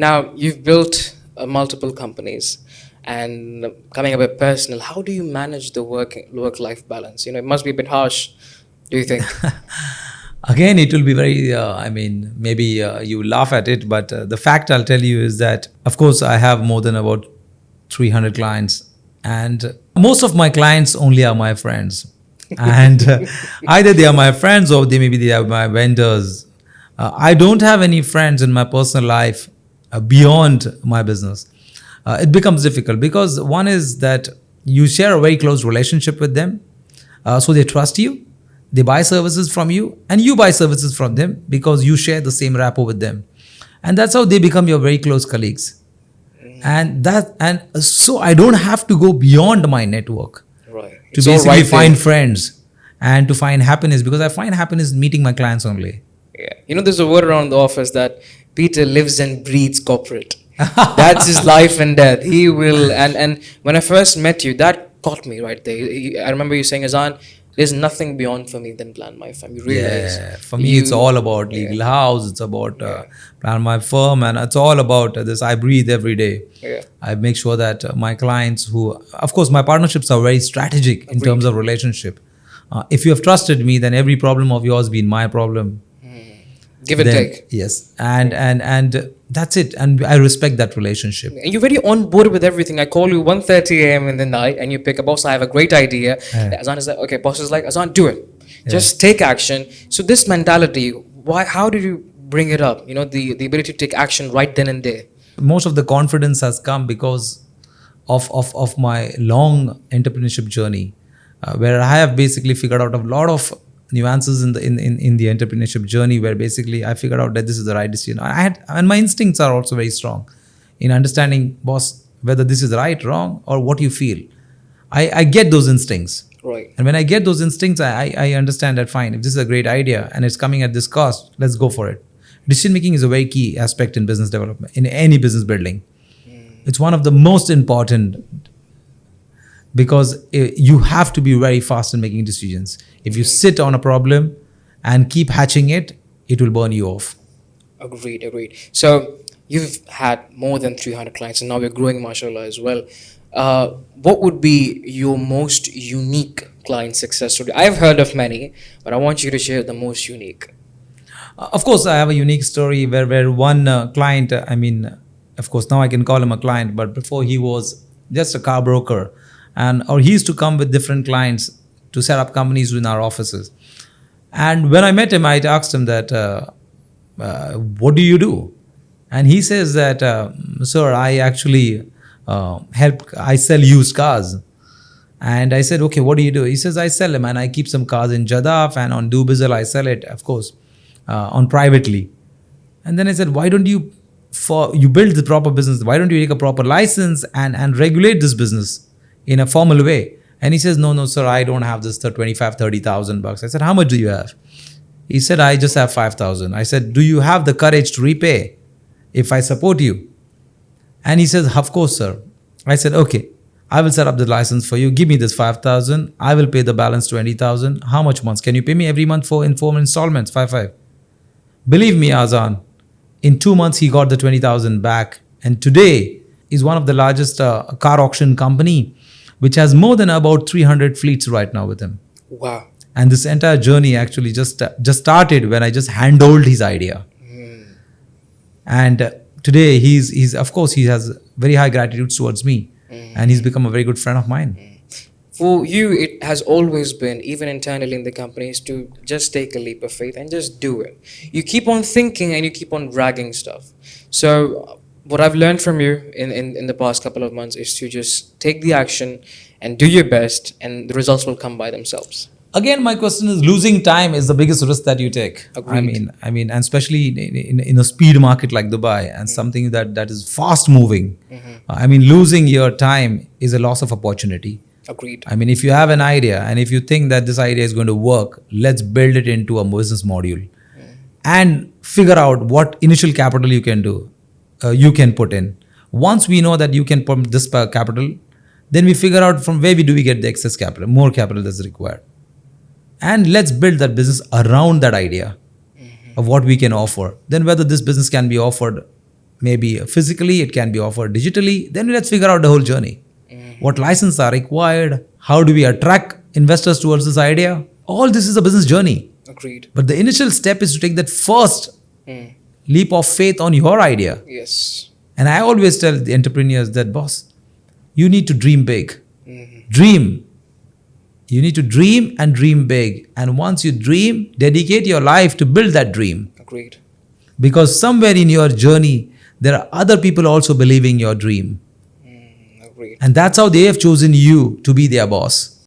Now, you've built multiple companies, and coming up with personal, how do you manage the work-life balance? It must be a bit harsh, do you think? Again, it will be very, maybe you laugh at it, but the fact I'll tell you is that, of course, I have more than about 300 clients, and most of my clients only are my friends. And either they are my friends or they are my vendors. I don't have any friends in my personal life beyond my business. It becomes difficult because one is that you share a very close relationship with them, so they trust you. They buy services from you and you buy services from them because you share the same rapport with them. And that's how they become your very close colleagues. And so I don't have to go beyond my network Right. to It's all basically right find there. friends and to find happiness, because I find happiness in meeting my clients only. Yeah. There's a word around the office that Peter lives and breathes corporate. That's his life and death. He will, and when I first met you, that caught me right there. I remember you saying, Azan, there's nothing beyond for me than plan my firm. You realize. Yeah, for me, it's all about legal house. It's about plan my firm, and it's all about this. I breathe every day. Yeah. I make sure that my clients, who, of course, my partnerships are very strategic in terms of relationship. If you have trusted me, then every problem of yours been my problem. Give and Then- take. Yes, and that's it. And I respect that relationship. And you're very on board with everything. I call you 1:30 a.m. in the night and you pick up, boss, I have a great idea. Azan is like, okay, boss is like, Azan, do it. Just take action. So this mentality, how did you bring it up? The ability to take action right then and there. Most of the confidence has come because of my long entrepreneurship journey, where I have basically figured out a lot of nuances in the entrepreneurship journey, where basically I figured out that this is the right decision. And my instincts are also very strong in understanding, boss, whether this is right, wrong, or what you feel. I get those instincts. Right. And when I get those instincts, I understand that fine, if this is a great idea and it's coming at this cost, let's go for it. Decision making is a very key aspect in business development, in any business building. It's one of the most important, because you have to be very fast in making decisions. If you sit on a problem and keep hatching it, it will burn you off. Agreed. So you've had more than 300 clients and now we're growing, mashallah, as well. What would be your most unique client success story? I've heard of many, but I want you to share the most unique. Of course, I have a unique story where one client, of course, now I can call him a client, but before he was just a car broker. Or he used to come with different clients to set up companies in our offices. And when I met him, I asked him that, what do you do? And he says that, sir, I actually I sell used cars. And I said, okay, what do you do? He says, I sell them and I keep some cars in Jadaf, and on Dubizzle I sell it, of course, on privately. And then I said, why don't you build the proper business? Why don't you take a proper license and regulate this business in a formal way? And he says, no, sir, I don't have this 25,000-30,000 bucks. I said, how much do you have? He said, I just have 5,000. I said, do you have the courage to repay if I support you? And he says, of course, sir. I said, okay, I will set up the license for you. Give me this 5,000. I will pay the balance 20,000. How much months? Can you pay me every month in 4 installments? 5. Believe me, Azan, in 2 months, he got the 20,000 back. And today is one of the largest car auction company, which has more than about 300 fleets right now with him. Wow. And this entire journey actually just started when I just handled his idea. And today he's of course, he has very high gratitude towards me, and he's become a very good friend of mine. For you, it has always been, even internally in the companies, to just take a leap of faith and just do it. You keep on thinking and you keep on dragging stuff. So what I've learned from you in the past couple of months is to just take the action and do your best, and the results will come by themselves. Again, my question is, losing time is the biggest risk that you take. Agreed. I mean, and especially in a speed market like Dubai, and something that is fast moving. Losing your time is a loss of opportunity. Agreed. If you have an idea and if you think that this idea is going to work, let's build it into a business module and figure out what initial capital you can do, you can put in. Once we know that you can put this capital, then we figure out from where we get the excess capital, more capital that's required. And let's build that business around that idea of what we can offer. Then whether this business can be offered maybe physically, it can be offered digitally. Then let's figure out the whole journey. What licenses are required? How do we attract investors towards this idea? All this is a business journey. Agreed. But the initial step is to take that first Mm. leap of faith on your idea. Yes. And I always tell the entrepreneurs that, boss, you need to dream big. Mhm. Dream. You need to dream and dream big. And once you dream, dedicate your life to build that dream. Agreed. Because somewhere in your journey, there are other people also believing your dream. Agreed. And that's how they have chosen you to be their boss.